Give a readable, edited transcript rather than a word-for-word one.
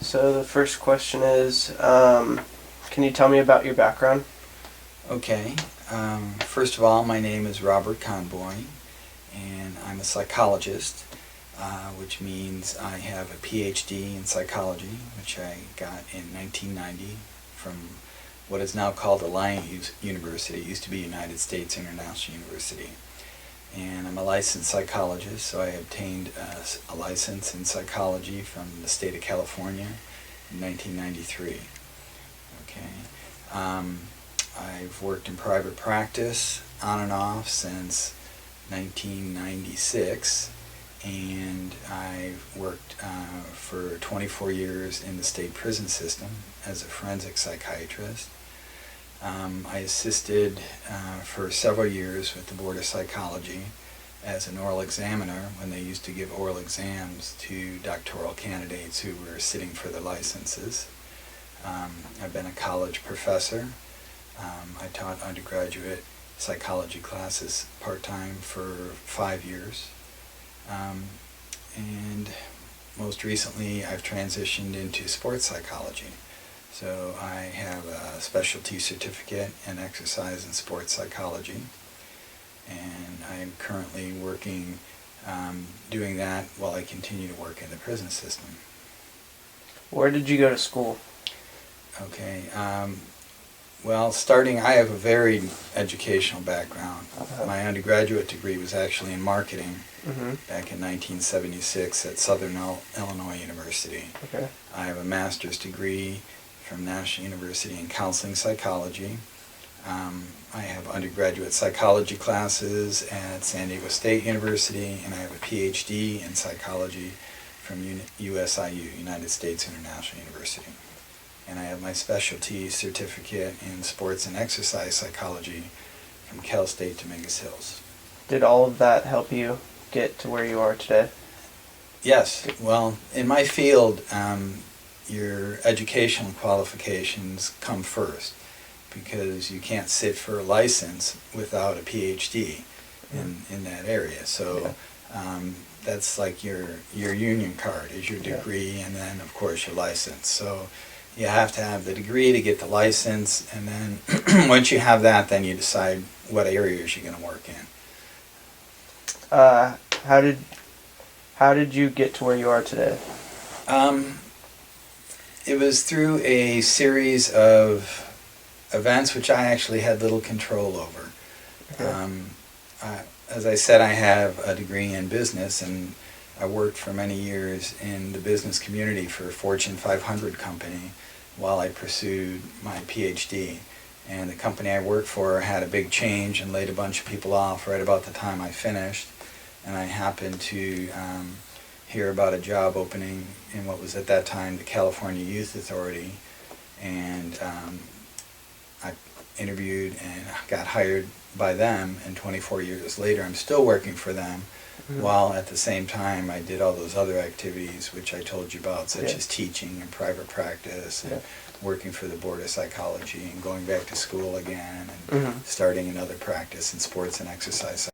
So the first question is, can you tell me about your background? Okay. First of all, my name is Robert Conboy, and I'm a psychologist, which means I have a PhD in psychology, which I got in 1990 from what is now called Alliant University. It used to be United States International University. And I'm a licensed psychologist, so I obtained a license in psychology from the state of California in 1993. Okay. I've worked in private practice on and off since 1996, and I've worked for 24 years in the state prison system as a forensic psychiatrist. I assisted for several years with the Board of Psychology as an oral examiner when they used to give oral exams to doctoral candidates who were sitting for their licenses. I've been a college professor. I taught undergraduate psychology classes part-time for 5 years. And most recently I've transitioned into sports psychology. So I have a specialty certificate in exercise and sports psychology, and I'm currently working doing that while I continue to work in the prison system. Where did you go to school? Okay. Well, I have a varied educational background. My undergraduate degree was actually in marketing back in 1976 at Southern Illinois University. Okay. I have a master's degree from National University in counseling psychology. I have undergraduate psychology classes at San Diego State University, and I have a PhD in psychology from USIU, United States International University. And I have my specialty certificate in sports and exercise psychology from Cal State Dominguez Hills. Did all of that help you get to where you are today? Yes. Well, in my field, your educational qualifications come first, because you can't sit for a license without a PhD in that area. So that's like your union card is your degree, and then of course your license. So you have to have the degree to get the license, and then once you have that, then you decide what areas you're going to work in. How did you get to where you are today? It was through a series of events which I actually had little control over. Okay. As I said, I have a degree in business, and I worked for many years in the business community for a Fortune 500 company while I pursued my PhD. And the company I worked for had a big change and laid a bunch of people off right about the time I finished. And I happened to hear about a job opening in what was at that time the California Youth Authority, and I interviewed and got hired by them, and 24 years later I'm still working for them, while at the same time I did all those other activities which I told you about, such as teaching and private practice and working for the Board of Psychology and going back to school again and starting another practice in sports and exercise